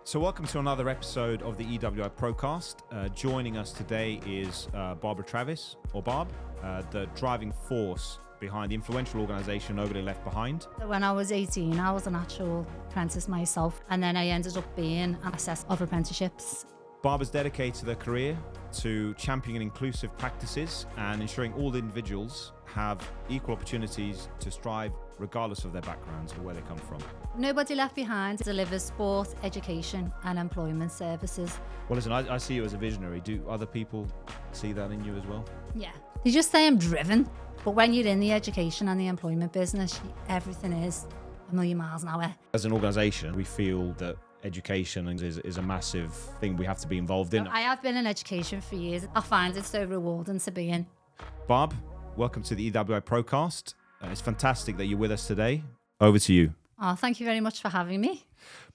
So welcome to another episode of the EWI ProCast. Joining us today is Barbara Travis, or Barb, the driving force behind the influential organisation Nobody Left Behind. When I was 18, I was an actual apprentice myself, and then I ended up being an assessor of apprenticeships. Barbara's dedicated her career to championing inclusive practices and ensuring all individuals have equal opportunities to strive regardless of their backgrounds or where they come from. Nobody Left Behind delivers sport, education and employment services. Well, listen, I see you as a visionary. Do other people see that in you as well? Yeah. You just say I'm driven, but when you're in the education and the employment business, everything is a million miles an hour. As an organisation, we feel that education is a massive thing we have to be involved in. I have been in education for years. I find it so rewarding to be in. Barb, welcome to the EWI ProCast. It's fantastic that you're with us today. Over to you. Oh, thank you very much for having me.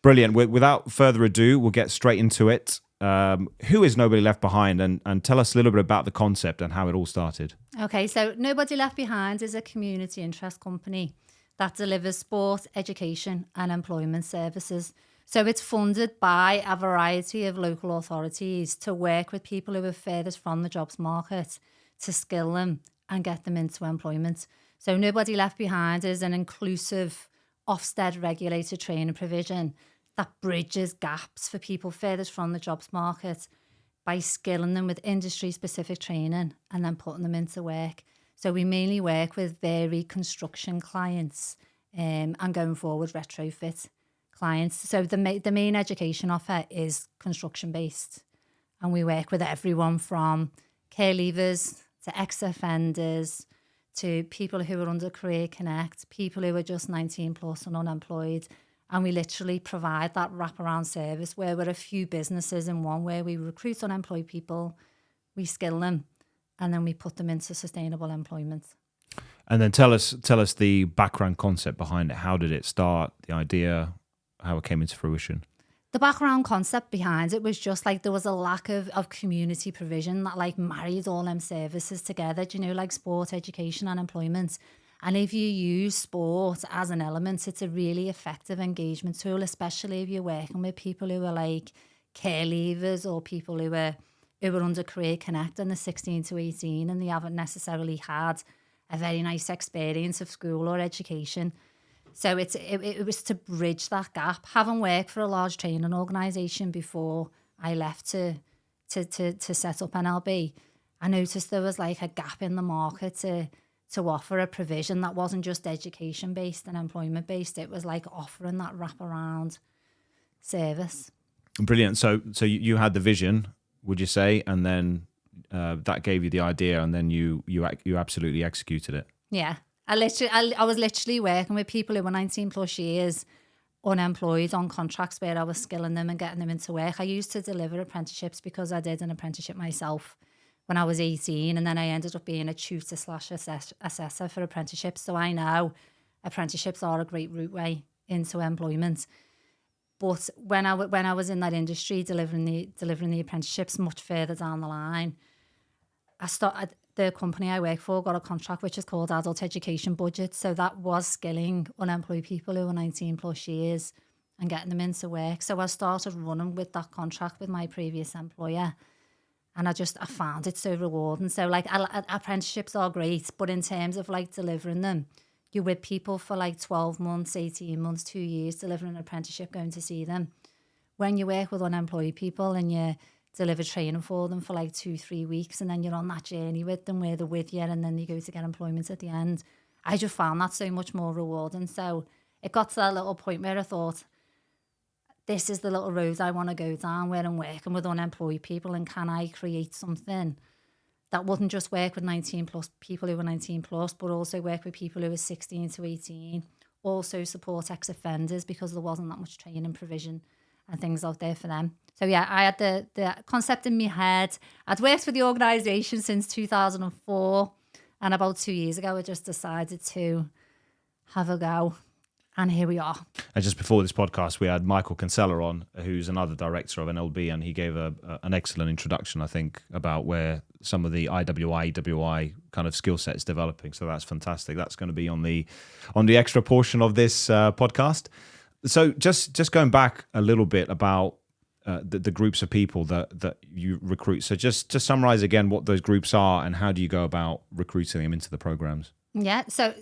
Brilliant. Without further ado, we'll get straight into it. Who is Nobody Left Behind? And tell us a little bit about the concept and how it all started. Okay, so Nobody Left Behind is a community interest company that delivers sport, education and employment services. So it's funded by a variety of local authorities to work with people who are furthest from the jobs market, to skill them and get them into employment. So Nobody Left Behind is an inclusive Ofsted regulated training provision that bridges gaps for people furthest from the jobs market by skilling them with industry-specific training and then putting them into work. So we mainly work with varied construction clients and going forward retrofit clients. So the main education offer is construction-based, and we work with everyone from care leavers to ex-offenders to people who are under Career Connect, people who are just 19 plus and unemployed. And we literally provide that wraparound service where we're a few businesses in one, where we recruit unemployed people, we skill them, and then we put them into sustainable employment. And then tell us the background concept behind it. How did it start? The idea, how it came into fruition? The background concept behind it was just like there was a lack of community provision that like married all them services together, you know, like sport, education and employment. And if you use sport as an element, it's a really effective engagement tool, especially if you're working with people who are like care leavers or people who are under Career Connect and they're 16 to 18 and they haven't necessarily had a very nice experience of school or education. So it was to bridge that gap. Having worked for a large training organisation before I left to set up NLB, I noticed there was like a gap in the market to offer a provision that wasn't just education based and employment based. It was like offering that wraparound service. Brilliant. So you had the vision, would you say, and then that gave you the idea, and then you absolutely executed it. Yeah. I was literally working with people who were 19 plus years unemployed on contracts where I was skilling them and getting them into work. I used to deliver apprenticeships because I did an apprenticeship myself when I was 18, and then I ended up being a tutor / assessor for apprenticeships. So I know apprenticeships are a great route way into employment. But when I was in that industry delivering the apprenticeships much further down the line, the company I work for got a contract which is called Adult Education Budget. So that was skilling unemployed people who were 19 plus years and getting them into work. So I started running with that contract with my previous employer. And I found it so rewarding. So like apprenticeships are great, but in terms of like delivering them, you're with people for like 12 months, 18 months, 2 years, delivering an apprenticeship, going to see them. When you work with unemployed people and you deliver training for them for like 2-3 weeks, and then you're on that journey with them where they're with you, and then you go to get employment at the end. I just found that so much more rewarding. So it got to that little point where I thought, this is the little road I want to go down, where I'm working with unemployed people, and can I create something that wouldn't just work with 19 plus people who were 19 plus, but also work with people who were 16 to 18, also support ex-offenders because there wasn't that much training provision and things out there for them. So yeah, I had the concept in my head. I'd worked with the organisation since 2004, and about 2 years ago I just decided to have a go, and here we are. And just before this podcast, we had Michael Kinsella on, who's another director of NLB, and he gave an excellent introduction, I think, about where some of the IWI, EWI kind of skill sets developing. So that's fantastic. That's going to be on the extra portion of this podcast. So just going back a little bit about the groups of people that you recruit. So just summarize again what those groups are and how do you go about recruiting them into the programs? Yeah, so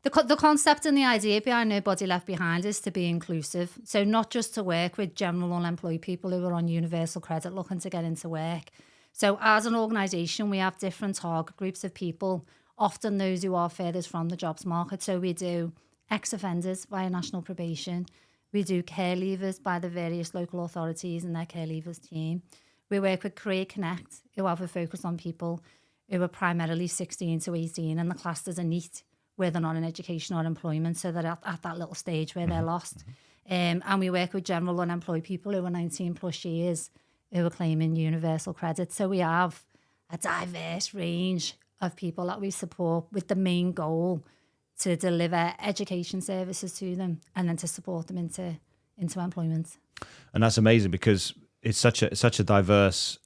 the concept and the idea behind Nobody Left Behind is to be inclusive. So not just to work with general unemployed people who are on universal credit looking to get into work. So as an organisation, we have different target groups of people, often those who are furthest from the jobs market. So we do ex-offenders via national probation. We do care leavers by the various local authorities and their care leavers team. We work with Career Connect, who have a focus on people who are primarily 16 to 18 and the classed as a NEET, where they're not in education or employment, so they're at that little stage where they're lost. And we work with general unemployed people who are 19 plus years who are claiming universal credit. So we have a diverse range of people that we support with the main goal to deliver education services to them and then to support them into employment. And that's amazing because it's such a diverse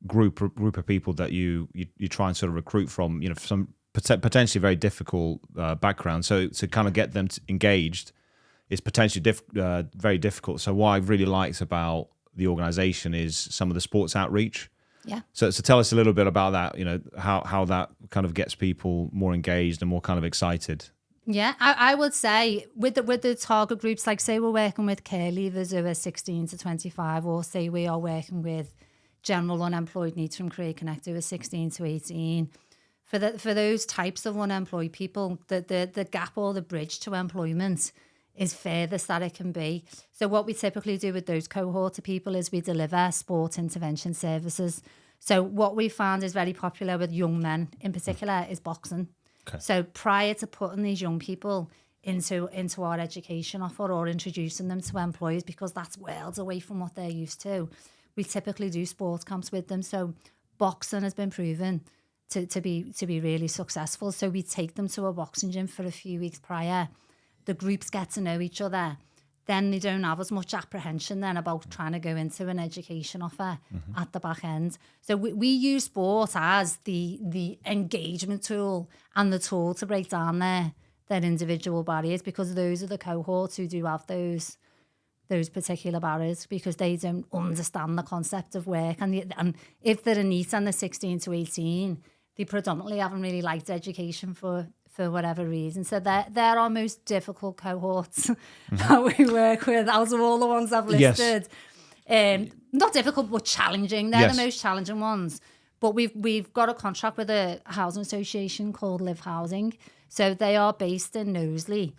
group of people that you try and sort of recruit from, some potentially very difficult background. So to kind of get them engaged is potentially very difficult. So what I really liked about the organisation is some of the sports outreach. Yeah. So tell us a little bit about that, how that kind of gets people more engaged and more kind of excited. Yeah, I would say with the target groups, like say we're working with care leavers who are 16 to 25, or say we are working with general unemployed needs from Career Connect who are 16 to 18. For those types of unemployed people, the gap or the bridge to employment is furthest that it can be. So what we typically do with those cohort of people is we deliver sport intervention services. So what we found is very popular with young men in particular is boxing. Okay. So prior to putting these young people into our education offer or introducing them to employers, because that's worlds away from what they're used to, we typically do sports camps with them. So boxing has been proven to be really successful. So we take them to a boxing gym for a few weeks prior. The groups get to know each other. Then they don't have as much apprehension then about trying to go into an education offer at the back end. So we use sport as the engagement tool and the tool to break down their individual barriers, because those are the cohorts who do have those particular barriers, because they don't understand the concept of work. And if they're a NEET and they're 16 to 18, they predominantly haven't really liked education for whatever reason. So they're our most difficult cohorts that we work with out of all the ones I've listed. Yes. Not difficult, but challenging. They're the most challenging ones. But we've got a contract with a housing association called Live Housing. So they are based in Knowsley,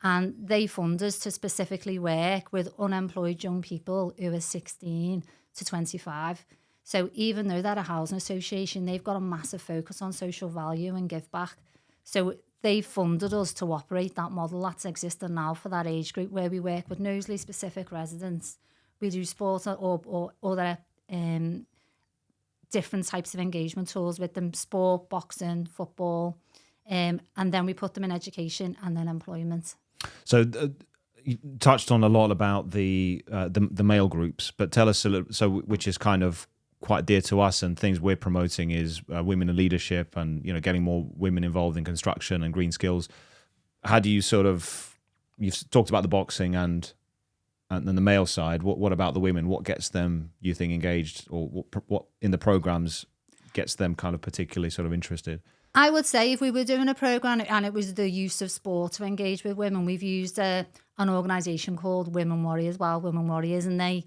and they fund us to specifically work with unemployed young people who are 16 to 25. So even though they're a housing association, they've got a massive focus on social value and give back. So they funded us to operate that model that's existing now for that age group, where we work with Knowsley specific residents. We do sport or other different types of engagement tools with them, sport, boxing, football, and then we put them in education and then employment. So you touched on a lot about the male groups, but tell us a little, so which is kind of quite dear to us, and things we're promoting is women in leadership and getting more women involved in construction and green skills. How do you you've talked about the boxing and the male side. What about the women? What gets them, you think, engaged, or what in the programs gets them kind of particularly sort of interested? I would say if we were doing a program and it was the use of sport to engage with women, we've used an organisation called Women Warriors, and they,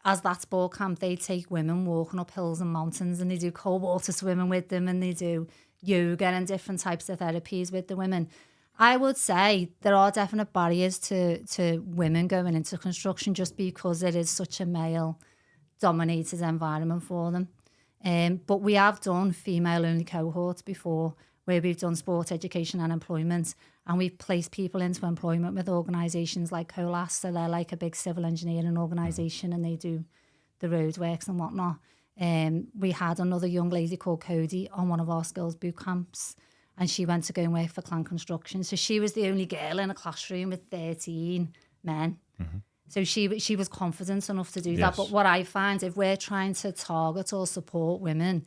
as that sport camp, they take women walking up hills and mountains, and they do cold water swimming with them, and they do yoga and different types of therapies with the women. I would say there are definite barriers to women going into construction just because it is such a male-dominated environment for them. But we have done female-only cohorts before, where we've done sport, education and employment, and we've placed people into employment with organisations like Colas. So they're like a big civil engineering organisation, and they do the roadworks and whatnot. We had another young lady called Cody on one of our skills boot camps, and she went to go and work for Clan Construction. So she was the only girl in a classroom with 13 men. Mm-hmm. So she was confident enough to do that. But what I find, if we're trying to target or support women,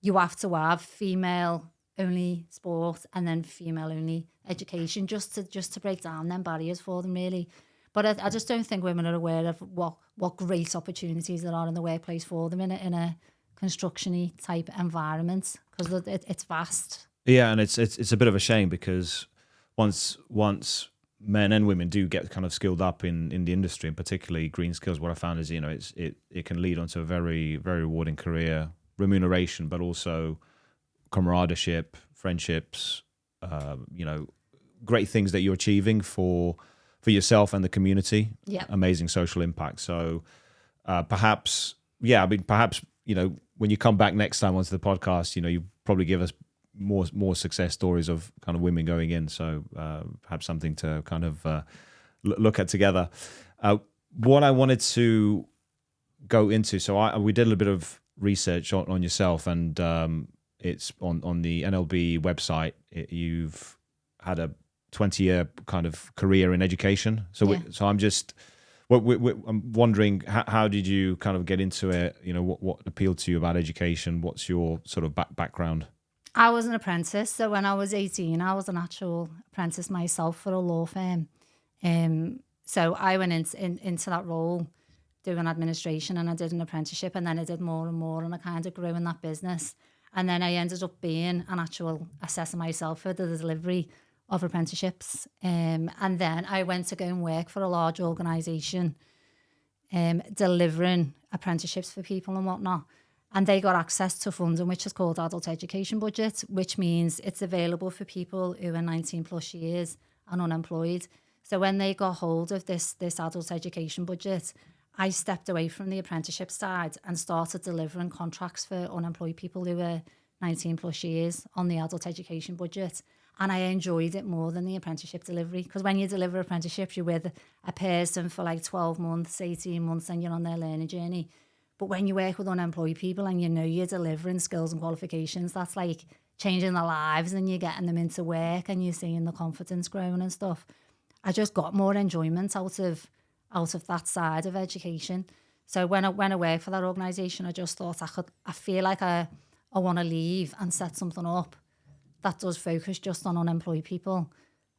you have to have female only sport, and then female only education, just to break down them barriers for them, really. But I just don't think women are aware of what great opportunities there are in the workplace for them in a construction-y type environment, because it's vast. Yeah, and it's a bit of a shame, because once men and women do get kind of skilled up in the industry, and particularly green skills, what I found is, it can lead onto a very, very rewarding career, remuneration, but also camaraderie, friendships, great things that you're achieving for yourself and the community. Yeah. Amazing social impact. So perhaps when you come back next time onto the podcast, you probably give us more success stories of kind of women going in. So perhaps something to kind of look at together. What I wanted to go into, so we did a little bit of research on yourself, and it's on the NLB website. You've had a 20-year kind of career in education. So Yeah. I'm wondering, how did you kind of get into it? What appealed to you about education? What's your sort of background? I was an apprentice. So when I was 18, I was an actual apprentice myself for a law firm. So I went into that role doing administration, and I did an apprenticeship, and then I did more and more, and I kind of grew in that business. And then I ended up being an actual assessor myself for the delivery of apprenticeships. And then I went to go and work for a large organisation delivering apprenticeships for people and whatnot. And they got access to funding, which is called adult education budget, which means it's available for people who are 19 plus years and unemployed. So when they got hold of this adult education budget, I stepped away from the apprenticeship side and started delivering contracts for unemployed people who were 19 plus years on the adult education budget. And I enjoyed it more than the apprenticeship delivery, because when you deliver apprenticeships, you're with a person for like 12 months, 18 months, and you're on their learning journey. But when you work with unemployed people and you're delivering skills and qualifications, that's like changing their lives, and you're getting them into work, and you're seeing the confidence growing and stuff. I just got more enjoyment out of that side of education. So when I worked for that organisation, I just thought I feel like I want to leave and set something up that does focus just on unemployed people,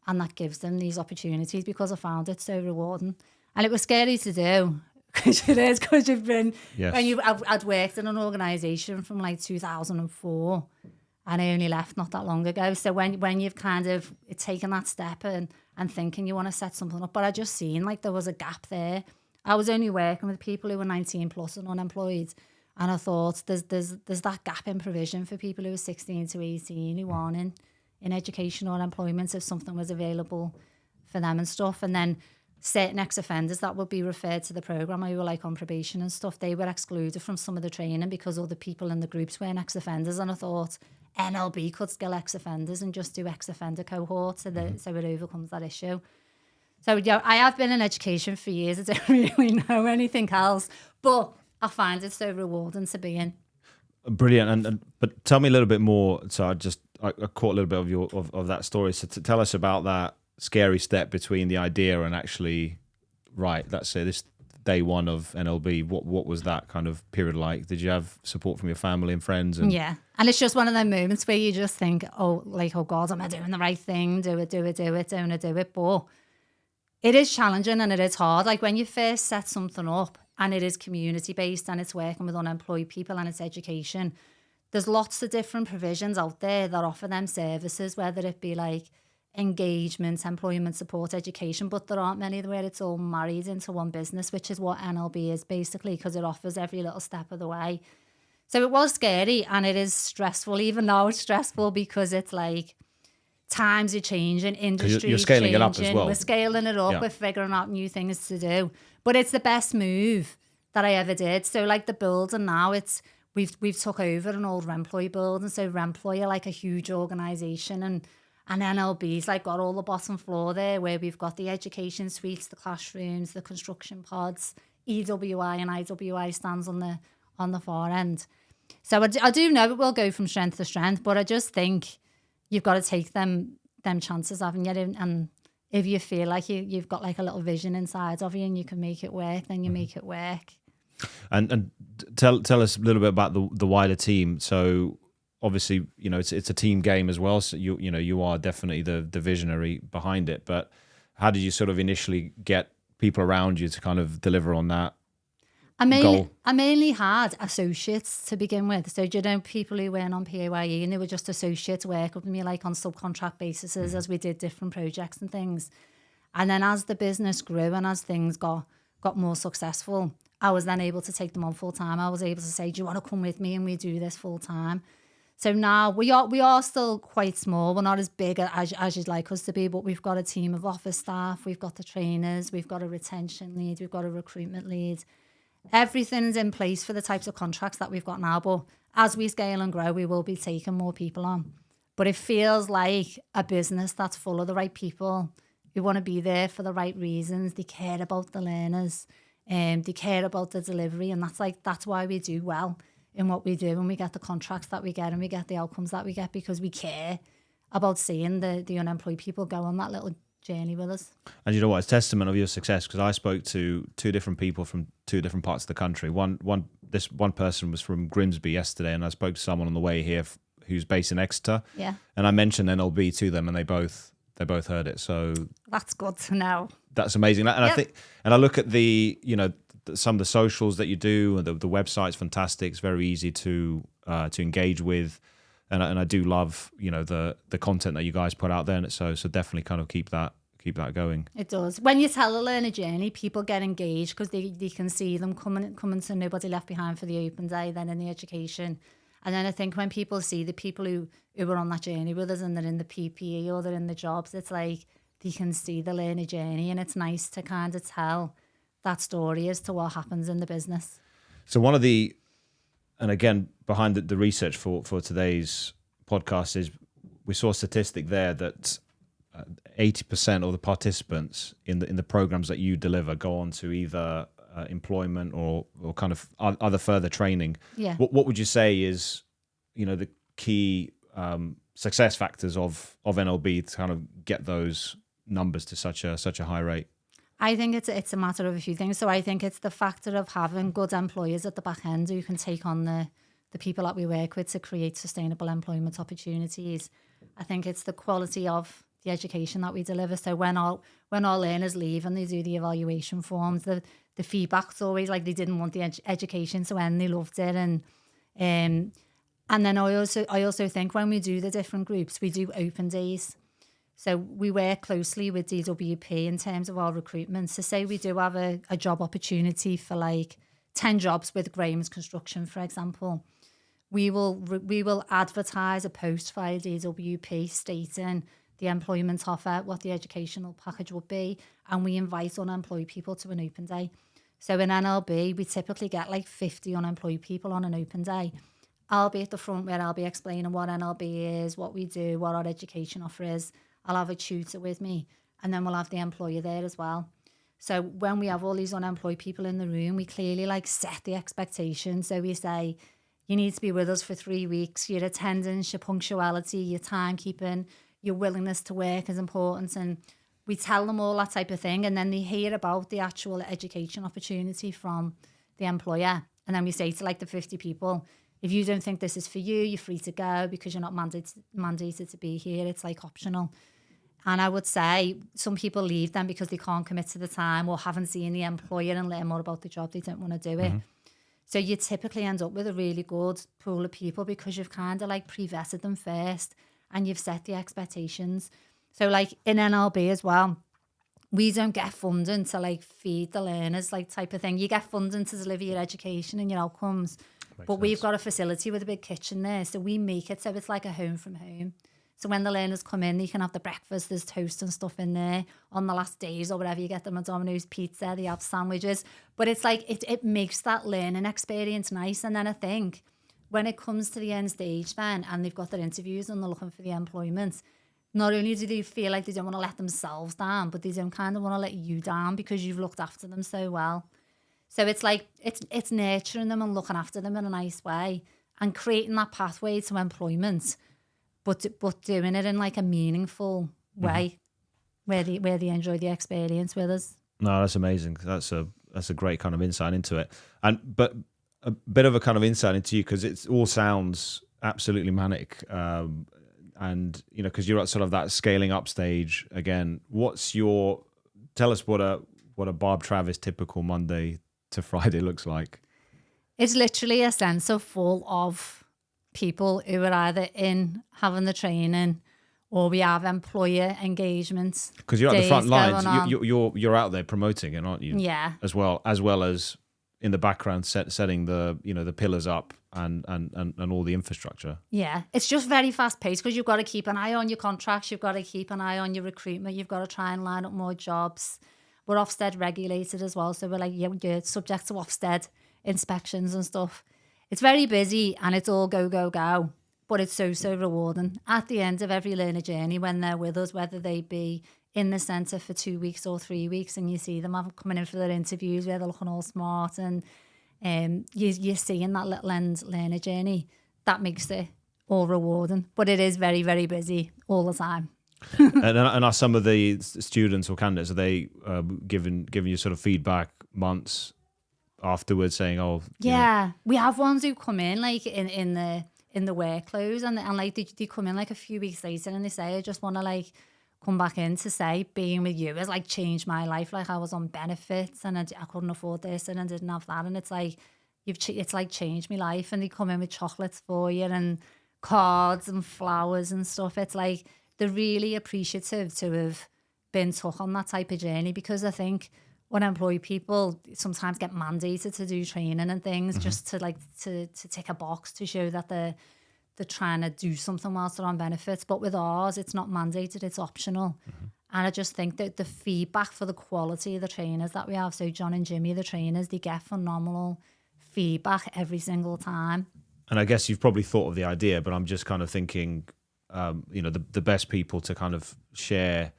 and that gives them these opportunities, because I found it so rewarding. And it was scary to do, because you've been, yes. I'd worked in an organisation from like 2004, and I only left not that long ago. So when you've kind of taken that step and thinking you want to set something up, but I just seen like there was a gap there. I was only working with people who were 19 plus and unemployed. And I thought there's that gap in provision for people who are 16 to 18 who aren't in education or employment, if something was available for them and stuff. And then certain ex-offenders that would be referred to the programme, who were like on probation and stuff, they were excluded from some of the training because other people in the groups weren't ex-offenders. And I thought NLB could skill ex-offenders and just do ex-offender cohorts so it overcomes that issue. So yeah, I have been in education for years. I don't really know anything else, but I find it so rewarding to be in. Brilliant. But tell me a little bit more. So I caught a little bit of that story. So tell us about that scary step between the idea and actually, right, let's say this day one of NLB. What was that kind of period like? Did you have support from your family and friends? Yeah. And it's just one of them moments where you just think, oh God, am I doing the right thing? Do it. But it is challenging and it is hard. Like when you first set something up, and it is community-based, and it's working with unemployed people, and it's education, there's lots of different provisions out there that offer them services, whether it be like engagement, employment support, education, but there aren't many where it's all married into one business, which is what NLB is basically, because it offers every little step of the way. So it was scary, and it is stressful. Even now it's stressful, because it's like times are changing, industry you're scaling changing. it up as well. We're scaling it up. Yeah. We're figuring out new things to do. But it's the best move that I ever did. So like the building now, we've took over an old Remploy building. So Remploy are like a huge organisation, and NLB's like got all the bottom floor there, where we've got the education suites, the classrooms, the construction pods, EWI and IWI stands on the far end. So I do know it will go from strength to strength, but I just think you've got to take them chances, haven't you? And if you feel like you've got like a little vision inside of you and you can make it work, then you make it work. And tell us a little bit about the wider team. So obviously, it's a team game as well. So you are definitely the visionary behind it. But how did you sort of initially get people around you to kind of deliver on that goal? I mainly had associates to begin with. So, people who weren't on PAYE and they were just associates work with me like on subcontract basis as we did different projects and things. And then as the business grew and as things got more successful, I was then able to take them on full time. I was able to say, do you want to come with me and we do this full time? So now we are still quite small. We're not as big as you'd like us to be, but we've got a team of office staff. We've got the trainers. We've got a retention lead. We've got a recruitment lead. Everything's in place for the types of contracts that we've got now. But as we scale and grow, we will be taking more people on. But it feels like a business that's full of the right people who want to be there for the right reasons. They care about the learners. They care about the delivery. And that's why we do well in what we do, and we get the contracts that we get and we get the outcomes that we get because we care about seeing the unemployed people go on that little journey with us. And you know what? It's testament of your success, because I spoke to two different people from two different parts of the country. This one person was from Grimsby yesterday, and I spoke to someone on the way here who's based in Exeter. Yeah. And I mentioned NLB to them, and they both heard it. So that's good to know. That's amazing. And yep. I look at the some of the socials that you do, and the website's fantastic. It's very easy to engage with, and I do love the content that you guys put out there. And so definitely kind of keep that going. It does. When you tell a learner journey, people get engaged because they can see them coming to Nobody Left Behind for the open day, then in the education. And then I think when people see the people who were on that journey with us and they're in the PPE or they're in the jobs, it's like they can see the learner journey, and it's nice to kind of tell that story as to what happens in the business. So one of the, and again, behind the research for today's podcast is we saw a statistic there that 80% of the participants in the programs that you deliver go on to either employment or kind of other further training. Yeah. What would you say is, the key success factors of NLB to kind of get those numbers to such a high rate? I think it's a matter of a few things. So I think it's the factor of having good employers at the back end who can take on the people that we work with to create sustainable employment opportunities. I think it's the quality of the education that we deliver. So when our learners leave and they do the evaluation forms, the feedback's always like they didn't want the education to end, they loved it. And then I also think when we do the different groups, we do open days. So we work closely with DWP in terms of our recruitment. So say we do have a job opportunity for like 10 jobs with Graham's Construction, for example. We will advertise a post via DWP stating the employment offer, what the educational package will be, and we invite unemployed people to an open day. So in NLB, we typically get like 50 unemployed people on an open day. I'll be at the front where I'll be explaining what NLB is, what we do, what our education offer is. I'll have a tutor with me, and then we'll have the employer there as well. So when we have all these unemployed people in the room, we clearly like set the expectation. So we say, you need to be with us for 3 weeks. Your attendance, your punctuality, your timekeeping, your willingness to work is important. And we tell them all that type of thing. And then they hear about the actual education opportunity from the employer. And then we say to like the 50 people, if you don't think this is for you, you're free to go because you're not mandated to be here. It's like optional. And I would say some people leave them because they can't commit to the time or haven't seen the employer and learn more about the job. They don't want to do it. Mm-hmm. So you typically end up with a really good pool of people because you've kind of like pre-vetted them first and you've set the expectations. So like in NLB as well, we don't get funding to like feed the learners like type of thing. You get funding to deliver your education and your outcomes. But we've got a facility with a big kitchen there. So we make it so it's like a home from home. So when the learners come in, they can have the breakfast, there's toast and stuff in there. On the last days or whatever, you get them a Domino's pizza, they have sandwiches. But it's like, it makes that learning experience nice. And then I think when it comes to the end stage then, and they've got their interviews and they're looking for the employment, not only do they feel like they don't want to let themselves down, but they don't kind of want to let you down because you've looked after them so well. So it's like, it's nurturing them and looking after them in a nice way and creating that pathway to employment, but doing it in like a meaningful way where they enjoy the experience with us. No, that's amazing. That's a great kind of insight into it. But a bit of a kind of insight into you, because it all sounds absolutely manic. And because you're at sort of that scaling up stage again. Tell us what a Barb Travis typical Monday to Friday looks like. It's literally a centre full of people who are either in having the training, or we have employer engagements. Because you're at the front lines, you're out there promoting it, aren't you? Yeah. As well as in the background setting the pillars up and all the infrastructure. Yeah, it's just very fast paced because you've got to keep an eye on your contracts, you've got to keep an eye on your recruitment, you've got to try and line up more jobs. We're Ofsted regulated as well, so we're like you're subject to Ofsted inspections and stuff. It's very busy and it's all go, but it's so rewarding. At the end of every learner journey, when they're with us, whether they be in the centre for 2 weeks or 3 weeks, and you see them coming in for their interviews where they're looking all smart, and you're seeing that little end learner journey, that makes it all rewarding. But it is very, very busy all the time. and are some of the students or candidates, are they giving you sort of feedback months afterwards saying, we have ones who come in like in the work clothes and like they come in like a few weeks later and they say, I just want to like come back in to say being with you has like changed my life. Like I was on benefits and I couldn't afford this and I didn't have that, and it's like it's like changed my life. And they come in with chocolates for you and cards and flowers and stuff. It's like they're really appreciative to have been took on that type of journey, because I think unemployed people sometimes get mandated to do training and things just to like to tick a box to show that they're trying to do something whilst they're on benefits. But with ours, it's not mandated, it's optional. And I just think that the feedback for the quality of the trainers that we have, so John and Jimmy, the trainers, they get phenomenal feedback every single time. And I guess you've probably thought of the idea, but I'm just kind of thinking, the best people to kind of share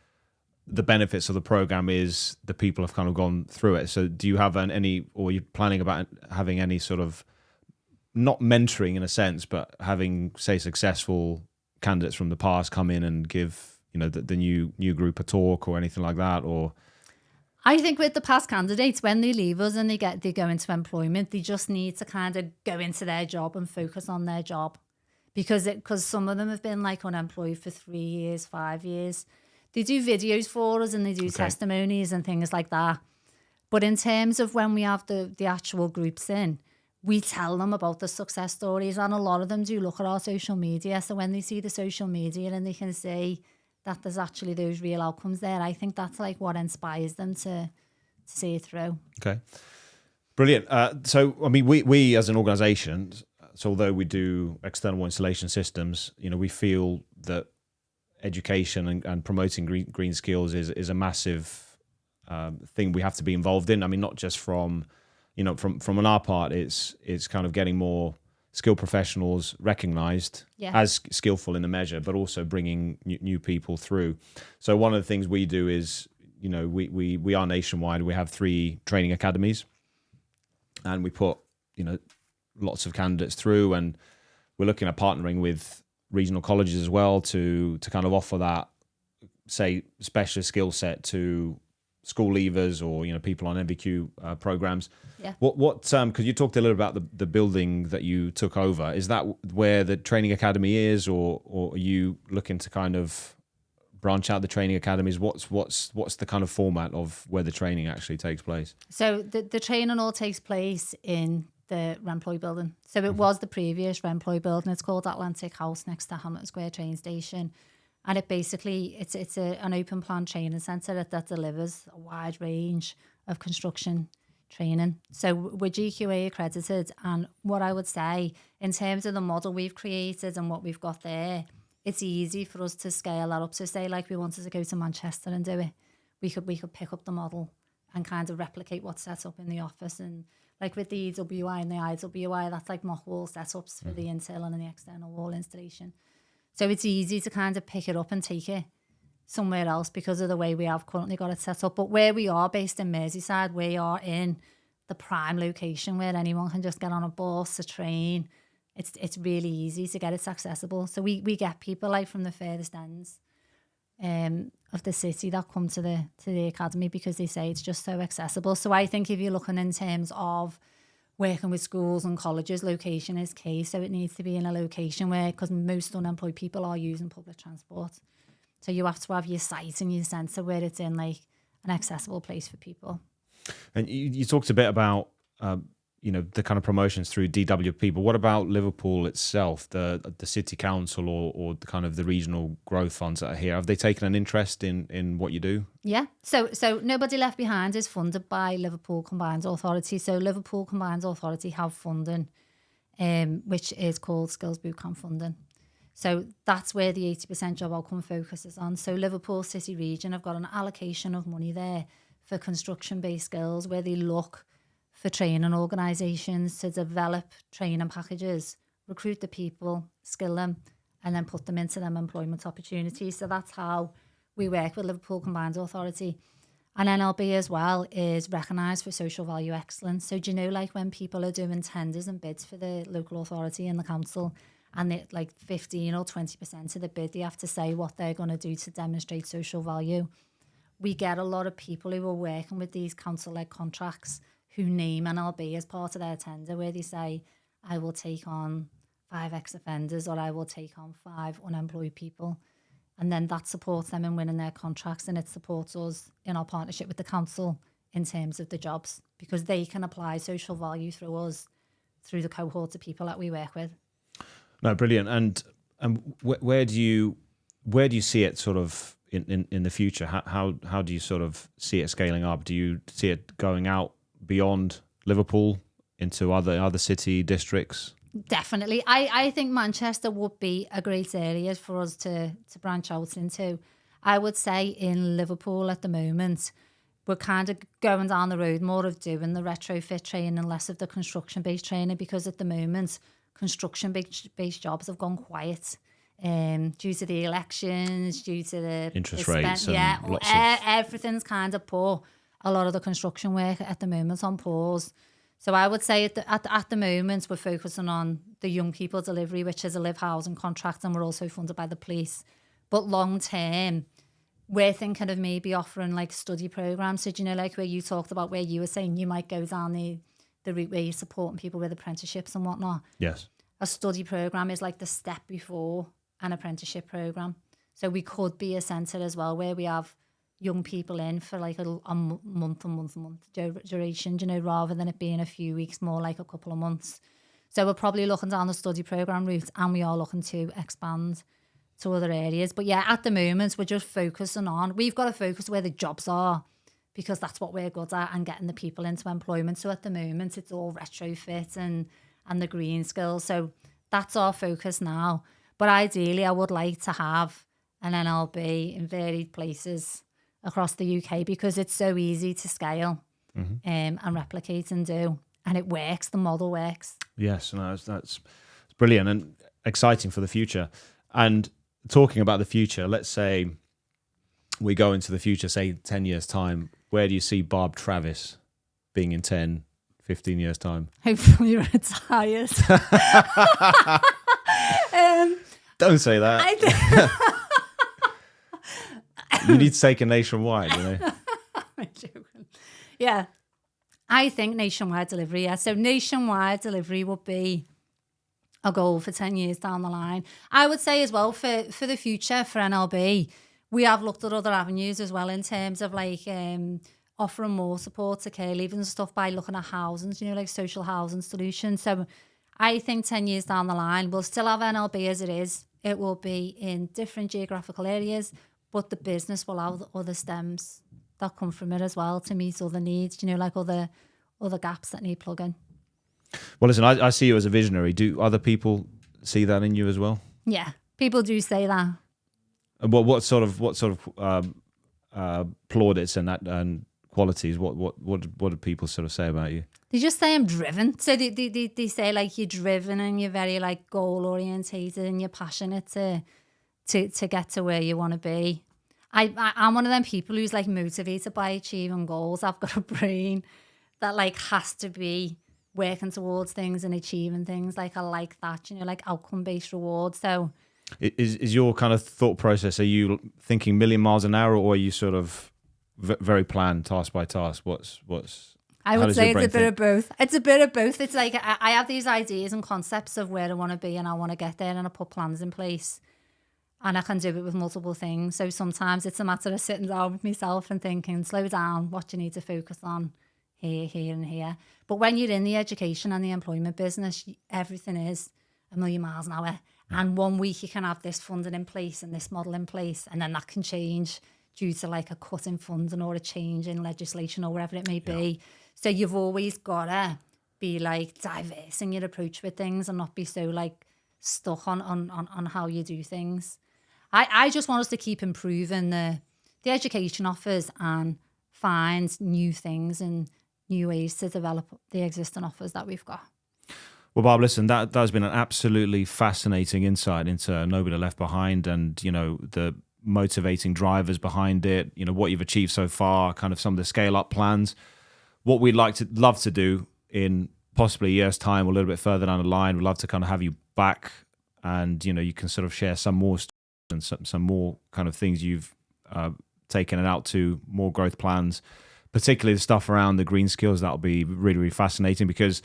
the benefits of the program is the people have kind of gone through it. So do you have any, or are you planning about having any sort of, not mentoring in a sense, but having, say, successful candidates from the past come in and give, the new group a talk or anything like that? Or I think with the past candidates, when they leave us and they go into employment, they just need to kind of go into their job and focus on their job, because some of them have been like unemployed for 3 years, 5 years. They do videos for us and they do testimonies and things like that. But in terms of when we have the actual groups in, we tell them about the success stories, and a lot of them do look at our social media. So when they see the social media and they can see that there's actually those real outcomes there, I think that's like what inspires them to see it through. Okay. Brilliant. So, I mean, we as an organisation, so although we do external installation systems, we feel that education and promoting green skills is a massive thing we have to be involved in. I mean, not just from on our part, it's kind of getting more skilled professionals recognised as skillful in the measure, but also bringing new people through. So one of the things we do is, we are nationwide. We have 3 training academies, and we put lots of candidates through, and we're looking at partnering with regional colleges as well to kind of offer that, say, specialist skill set to school leavers or people on MVQ programs. Yeah. What because you talked a little about the building that you took over. Is that where the training academy is, or are you looking to kind of branch out the training academies? What's the kind of format of where the training actually takes place? So the training all takes place in the Remploy building. So it was the previous Remploy building. It's called Atlantic House, next to Hamilton Square train station. And it basically, it's an open plan training centre that delivers a wide range of construction training. So we're GQA accredited, and what I would say in terms of the model we've created and what we've got there, it's easy for us to scale that up. So say like we wanted to go to Manchester and do it, we could pick up the model and kind of replicate what's set up in the office. And like with the EWI and the IWI, that's like mock wall setups for the internal and the external wall installation. So it's easy to kind of pick it up and take it somewhere else because of the way we have currently got it set up. But where we are based in Merseyside, we are in the prime location where anyone can just get on a bus, a train. It's really easy to get it accessible. So we get people like from the furthest ends of the city that come to the academy because they say it's just so accessible. So I think if you're looking in terms of working with schools and colleges, location is key. So it needs to be in a location where, because most unemployed people are using public transport. So you have to have your site and your centre where it's in like an accessible place for people. And you talked a bit about, the kind of promotions through DWP, but what about Liverpool itself, the city council or the kind of the regional growth funds that are here? Have they taken an interest in what you do? Yeah. So Nobody Left Behind is funded by Liverpool Combined Authority. So Liverpool Combined Authority have funding, which is called Skills Bootcamp funding. So that's where the 80% job outcome focus is on. So Liverpool City Region have got an allocation of money there for construction-based skills where they look for training organisations to develop training packages, recruit the people, skill them, and then put them into them employment opportunities. So that's how we work with Liverpool Combined Authority. And NLB as well is recognised for social value excellence. So do you know, like when people are doing tenders and bids for the local authority and the council, and they like 15 or 20% of the bid, they have to say what they're going to do to demonstrate social value. We get a lot of people who are working with these council-led contracts who name NLB as part of their tender, where they say, I will take on 5 ex-offenders or I will take on 5 unemployed people. And then that supports them in winning their contracts, and it supports us in our partnership with the council in terms of the jobs, because they can apply social value through us, through the cohort of people that we work with. No, brilliant. And where do you see it sort of in the future? How do you sort of see it scaling up? Do you see it going out beyond Liverpool into other city districts? Definitely. I think Manchester would be a great area for us to branch out into. I would say in Liverpool at the moment, we're kind of going down the road more of doing the retrofit training, less of the construction-based training, because at the moment, construction-based jobs have gone quiet due to the elections, due to the interest rates. Everything's kind of poor. A lot of the construction work at the moment on pause. So I would say at the moment, we're focusing on the young people delivery, which is a live housing contract, and we're also funded by the police. But long term, we're thinking of maybe offering like study programs. So do you know, like where you talked about where you were saying you might go down the route where you're supporting people with apprenticeships and whatnot. Yes. A study program is like the step before an apprenticeship program. So we could be a centre as well where we have young people in for like a month duration, you know, rather than it being a few weeks, more like a couple of months. So we're probably looking down the study program route, and we are looking to expand to other areas. But yeah, at the moment, we're just focusing on, we've got to focus where the jobs are, because that's what we're good at, and getting the people into employment. So at the moment, it's all retrofit and the green skills. So that's our focus now. But ideally, I would like to have an NLB in varied places across the UK, because it's so easy to scale and replicate and do. And it works, the model works. Yes, no, that's brilliant and exciting for the future. And talking about the future, let's say we go into the future, say 10 years' time, where do you see Barb Travis being in 10, 15 years' time? Hopefully retired. Don't say that. You need to take a nationwide, you know. I'm joking. Yeah. I think nationwide delivery, yeah. So nationwide delivery would be a goal for 10 years down the line. I would say as well for the future, for NLB, we have looked at other avenues as well in terms of like offering more support to care leavers and stuff by looking at housing, you know, like social housing solutions. So I think 10 years down the line, we'll still have NLB as it is. It will be in different geographical areas, but the business will have other stems that come from it as well to meet other needs, you know, like other gaps that need plugging. Well, listen, I see you as a visionary. Do other people see that in you as well? Yeah, people do say that. What sort of plaudits and qualities? What do people sort of say about you? They just say I'm driven. So they say like you're driven and you're very like goal orientated and you're passionate to get to where you want to be. I'm one of them people who's like motivated by achieving goals. I've got a brain that like has to be working towards things and achieving things. Like I like that, you know, like outcome based rewards. So is your kind of thought process? Are you thinking million miles an hour, or are you sort of very planned, task by task? What's I would say it's a bit of both. It's a bit of both. It's like I have these ideas and concepts of where I want to be and I want to get there, and I put plans in place, and I can do it with multiple things. So sometimes it's a matter of sitting down with myself and thinking, slow down, what do you need to focus on here, here and here. But when you're in the education and the employment business, everything is a million miles an hour. And 1 week you can have this funding in place and this model in place, and then that can change due to like a cut in funding or a change in legislation or whatever it may be. So you've always got to be like diverse in your approach with things and not be so like stuck on how you do things. I just want us to keep improving the education offers and find new things and new ways to develop the existing offers that we've got. Well, Barb, listen, that has been an absolutely fascinating insight into Nobody Left Behind, and, you know, the motivating drivers behind it, you know, what you've achieved so far, kind of some of the scale up plans. What we'd love to do in possibly a year's time or a little bit further down the line, we'd love to kind of have you back, and, you know, you can sort of share some more stories and some more kind of things you've taken it out to, more growth plans, particularly the stuff around the green skills. That'll be really, really fascinating because,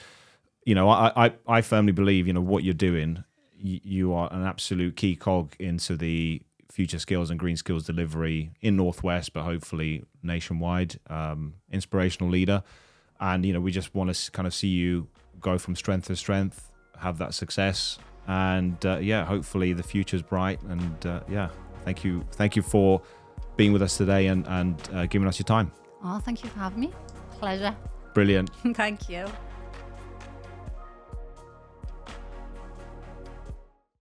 you know, I firmly believe, you know, what you're doing, you are an absolute key cog into the future skills and green skills delivery in Northwest, but hopefully nationwide. Inspirational leader, and, you know, we just want to kind of see you go from strength to strength, have that success, and hopefully the future's bright. And thank you for being with us today and giving us your time. Oh, thank you for having me. Pleasure. Brilliant. Thank you.